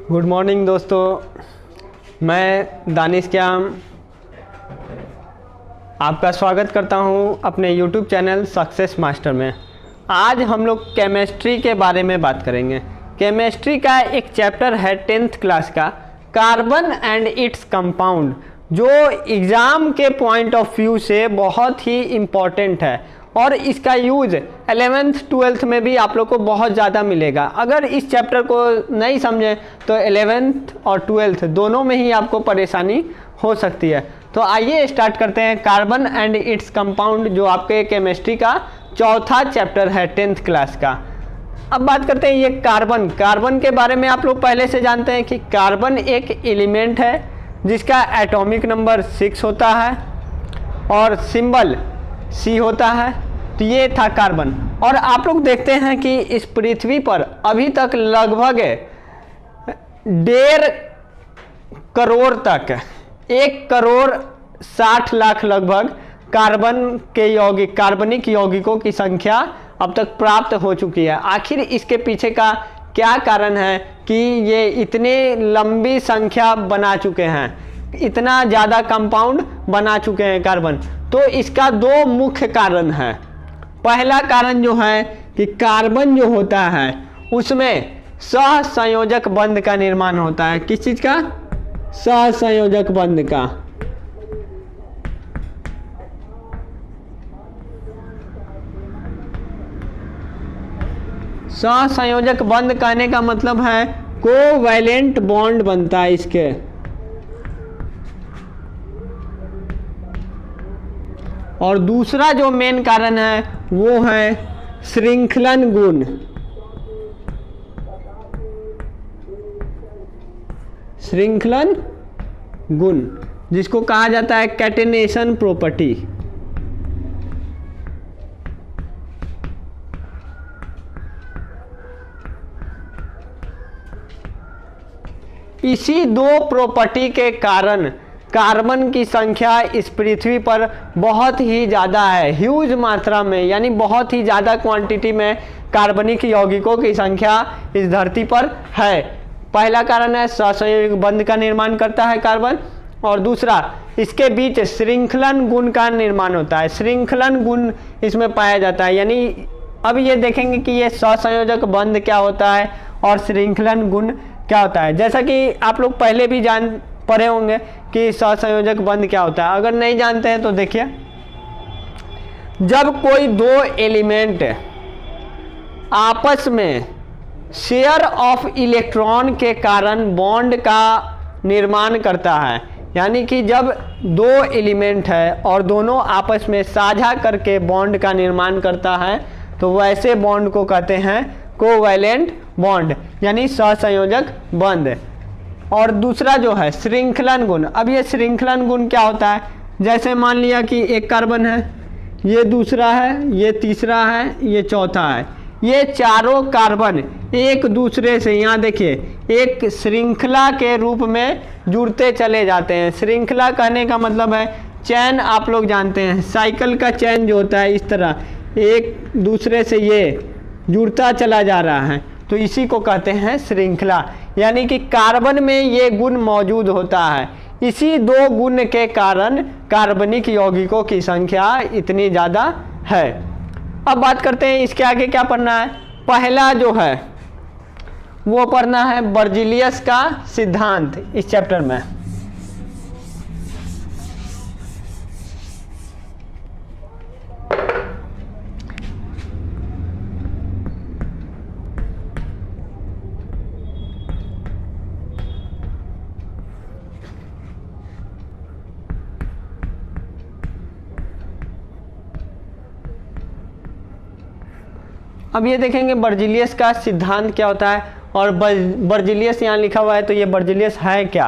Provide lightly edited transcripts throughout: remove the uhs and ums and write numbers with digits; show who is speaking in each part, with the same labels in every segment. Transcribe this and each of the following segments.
Speaker 1: Good morning दोस्तों, मैं दानिश क्याम आपका स्वागत करता हूं अपने यूट्यूब चैनल सक्सेस मास्टर में। आज हम लोग केमिस्ट्री के बारे में बात करेंगे। केमिस्ट्री का एक चैप्टर है 10th क्लास का, कार्बन एंड इट्स कंपाउंड, जो एग्ज़ाम के पॉइंट ऑफ व्यू से बहुत ही इम्पॉर्टेंट है और इसका यूज़ 11th 12th में भी आप लोग को बहुत ज़्यादा मिलेगा। अगर इस चैप्टर को नहीं समझें तो 11th और 12th दोनों में ही आपको परेशानी हो सकती है। तो आइए स्टार्ट करते हैं। कार्बन एंड इट्स कंपाउंड जो आपके केमिस्ट्री का चौथा चैप्टर है 10th क्लास का। अब बात करते हैं ये कार्बन के बारे में। आप लोग पहले से जानते हैं कि कार्बन एक एलिमेंट है जिसका एटॉमिक नंबर 6 होता है और सिंबल C होता है। तो ये था कार्बन। और आप लोग देखते हैं कि इस पृथ्वी पर अभी तक लगभग 1.5 करोड़ तक 1,60,00,000 लगभग कार्बनिक यौगिकों की संख्या अब तक प्राप्त हो चुकी है। आखिर इसके पीछे का क्या कारण है कि ये इतने लंबी संख्या बना चुके हैं, इतना ज़्यादा कंपाउंड बना चुके हैं कार्बन? तो इसका 2 मुख्य कारण है। पहला कारण जो है कि कार्बन जो होता है उसमें सहसंयोजक बंध का निर्माण होता है। किस चीज़ का? सहसंयोजक बंध का। सहसंयोजक बंध कहने का मतलब है कोवैलेंट बॉन्ड बनता है इसके। और दूसरा जो मेन कारण है वो है श्रृंखलन गुण। श्रृंखलन गुण जिसको कहा जाता है कैटेनेशन प्रॉपर्टी। इसी 2 प्रॉपर्टी के कारण कार्बन की संख्या इस पृथ्वी पर बहुत ही ज़्यादा है, ह्यूज मात्रा में, यानी बहुत ही ज़्यादा क्वांटिटी में कार्बनिक यौगिकों की संख्या इस धरती पर है। पहला कारण है सहसंयोजक बंध का निर्माण करता है कार्बन, और दूसरा इसके बीच श्रृंखलन गुण का निर्माण होता है। श्रृंखलन गुण इसमें पाया जाता है। यानी अब ये देखेंगे कि ये सहसंयोजक बंध क्या होता है और श्रृंखलन गुण क्या होता है। जैसा कि आप लोग पहले भी जान पढ़े होंगे कि सहसंयोजक बंध क्या होता है। अगर नहीं जानते हैं तो देखिए, जब कोई 2 एलिमेंट आपस में शेयर ऑफ इलेक्ट्रॉन के कारण बॉन्ड का निर्माण करता है, यानी कि जब 2 एलिमेंट है और दोनों आपस में साझा करके बॉन्ड का निर्माण करता है, तो वैसे बॉन्ड को कहते हैं कोवैलेंट बॉन्ड, यानी सहसंयोजक बंध। और दूसरा जो है श्रृंखलन गुण। अब ये श्रृंखलन गुण क्या होता है? जैसे मान लिया कि एक कार्बन है, ये दूसरा है, ये तीसरा है, ये चौथा है। ये चारों कार्बन एक दूसरे से, यहाँ देखिए, एक श्रृंखला के रूप में जुड़ते चले जाते हैं। श्रृंखला कहने का मतलब है चैन। आप लोग जानते हैं साइकिल का चैन जो होता है, इस तरह एक दूसरे से ये जुड़ता चला जा रहा है, तो इसी को कहते हैं श्रृंखला। यानी कि कार्बन में ये गुण मौजूद होता है। इसी 2 गुण के कारण कार्बनिक यौगिकों की संख्या इतनी ज़्यादा है। अब बात करते हैं इसके आगे क्या पढ़ना है। पहला जो है वो पढ़ना है बर्जीलियस का सिद्धांत इस चैप्टर में। अब ये देखेंगे बर्जीलियस का सिद्धांत क्या होता है, और बर्जीलियस यहाँ लिखा हुआ है, तो ये बर्जीलियस है क्या?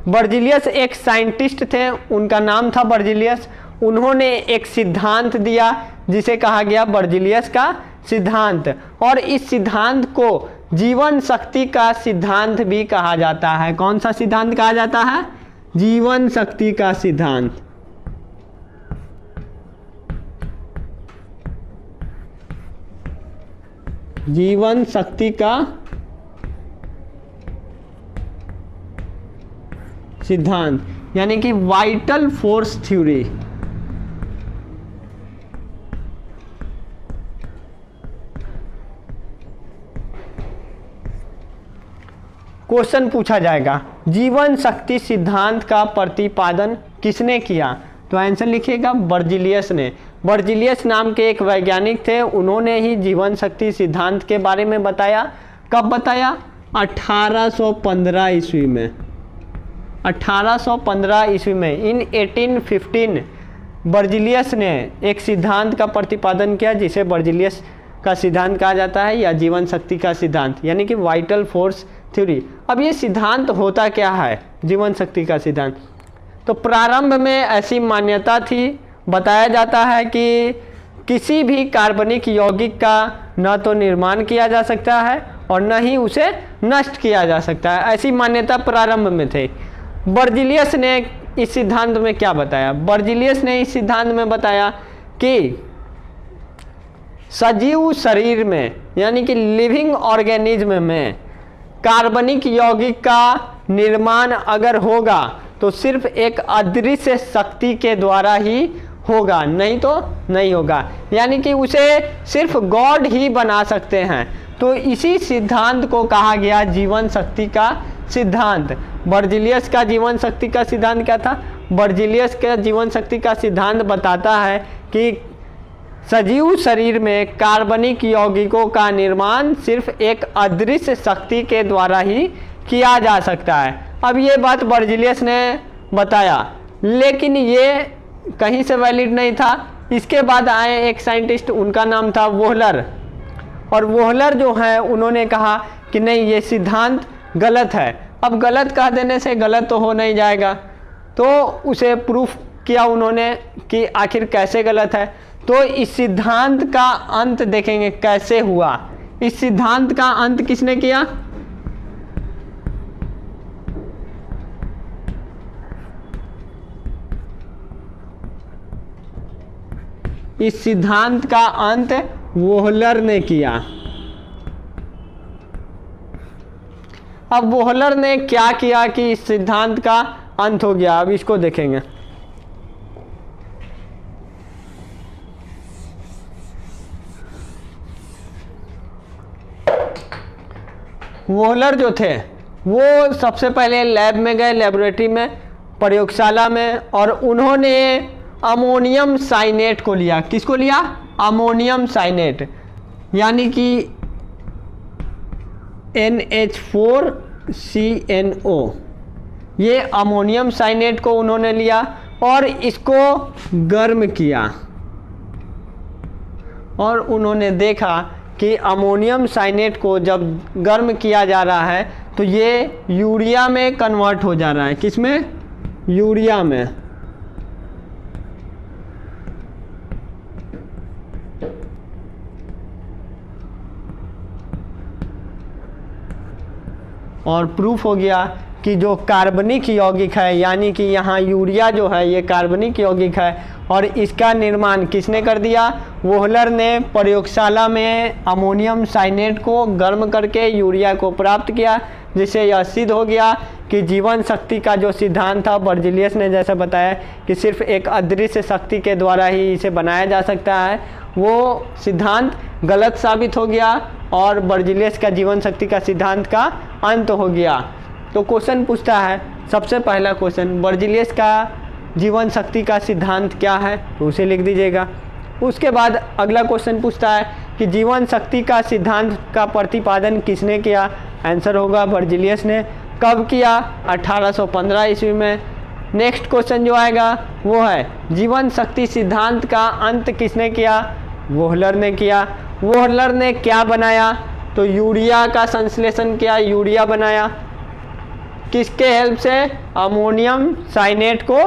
Speaker 1: बर्जीलियस एक साइंटिस्ट थे, उनका नाम था बर्जीलियस। उन्होंने एक सिद्धांत दिया जिसे कहा गया बर्जीलियस का सिद्धांत, और इस सिद्धांत को जीवन शक्ति का सिद्धांत भी कहा जाता है। कौन सा सिद्धांत कहा जाता है? जीवन शक्ति का सिद्धांत। जीवन शक्ति का सिद्धांत, यानी कि वाइटल फोर्स थ्योरी। क्वेश्चन पूछा जाएगा, जीवन शक्ति सिद्धांत का प्रतिपादन किसने किया? तो आंसर लिखिएगा बर्जिलियस ने। बर्जिलियस नाम के एक वैज्ञानिक थे, उन्होंने ही जीवन शक्ति सिद्धांत के बारे में बताया। कब बताया? 1815 ईस्वी में। 1815 ईस्वी में, इन 1815 बर्जिलियस ने एक सिद्धांत का प्रतिपादन किया जिसे बर्जिलियस का सिद्धांत कहा जाता है, या जीवन शक्ति का सिद्धांत, यानी कि वाइटल फोर्स थ्योरी। अब ये सिद्धांत होता क्या है, जीवन शक्ति का सिद्धांत? तो प्रारंभ में ऐसी मान्यता थी, बताया जाता है कि किसी भी कार्बनिक यौगिक का न तो निर्माण किया जा सकता है और न ही उसे नष्ट किया जा सकता है, ऐसी मान्यता प्रारंभ में थी। बर्जिलियस ने इस सिद्धांत में क्या बताया? बर्जिलियस ने इस सिद्धांत में बताया कि सजीव शरीर में, यानी कि लिविंग ऑर्गेनिज्म में कार्बनिक यौगिक का निर्माण अगर होगा तो सिर्फ एक अदृश्य शक्ति के द्वारा ही होगा, नहीं तो नहीं होगा, यानी कि उसे सिर्फ गॉड ही बना सकते हैं। तो इसी सिद्धांत को कहा गया जीवन शक्ति का सिद्धांत। बर्जिलियस का जीवन शक्ति का सिद्धांत क्या था? बर्जिलियस का जीवन शक्ति का सिद्धांत बताता है कि सजीव शरीर में कार्बनिक यौगिकों का निर्माण सिर्फ एक अदृश्य शक्ति के द्वारा ही किया जा सकता है। अब ये बात बर्जिलियस ने बताया, लेकिन ये कहीं से वैलिड नहीं था। इसके बाद आए एक साइंटिस्ट, उनका नाम था वोहलर, और वोहलर जो है उन्होंने कहा कि नहीं, ये सिद्धांत गलत है। अब गलत कह देने से गलत तो हो नहीं जाएगा, तो उसे प्रूफ किया उन्होंने कि आखिर कैसे गलत है। तो इस सिद्धांत का अंत देखेंगे कैसे हुआ। इस सिद्धांत का अंत किसने किया? इस सिद्धांत का अंत वोहलर ने किया। अब वोहलर ने क्या किया कि इस सिद्धांत का अंत हो गया, अब इसको देखेंगे। वोहलर जो थे वो सबसे पहले लैब में गए, लेबोरेटरी में, प्रयोगशाला में, और उन्होंने अमोनियम साइनेट को लिया। किसको लिया? अमोनियम साइनेट, यानी कि NH4CNO। ये अमोनियम साइनेट को उन्होंने लिया और इसको गर्म किया, और उन्होंने देखा कि अमोनियम साइनेट को जब गर्म किया जा रहा है तो ये यूरिया में कन्वर्ट हो जा रहा है। किस में? यूरिया में। और प्रूफ हो गया कि जो कार्बनिक यौगिक है, यानी कि यहाँ यूरिया जो है ये कार्बनिक यौगिक है, और इसका निर्माण किसने कर दिया? वोहलर ने प्रयोगशाला में अमोनियम साइनेट को गर्म करके यूरिया को प्राप्त किया, जिससे यह सिद्ध हो गया कि जीवन शक्ति का जो सिद्धांत था, बर्जिलियस ने जैसा बताया कि सिर्फ एक अदृश्य शक्ति के द्वारा ही इसे बनाया जा सकता है, वो सिद्धांत गलत साबित हो गया और बर्जिलियस का जीवन शक्ति का सिद्धांत का अंत हो गया। तो क्वेश्चन पूछता है, सबसे पहला क्वेश्चन, बर्जिलियस का जीवन शक्ति का सिद्धांत क्या है, तो उसे लिख दीजिएगा। उसके बाद अगला क्वेश्चन पूछता है कि जीवन शक्ति का सिद्धांत का प्रतिपादन किसने किया? आंसर होगा बर्जिलियस ने। कब किया? 1815 ईस्वी में। नेक्स्ट क्वेश्चन जो आएगा वो है, जीवन शक्ति सिद्धांत का अंत किसने किया? वोहलर ने किया। वोहलर ने क्या बनाया? तो यूरिया का संश्लेषण किया, यूरिया बनाया। किसके हेल्प से? अमोनियम साइनेट को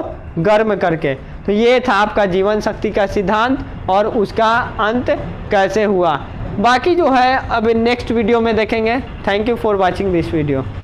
Speaker 1: गर्म करके। तो ये था आपका जीवन शक्ति का सिद्धांत और उसका अंत कैसे हुआ। बाकी जो है अब नेक्स्ट वीडियो में देखेंगे। Thank you for watching this video.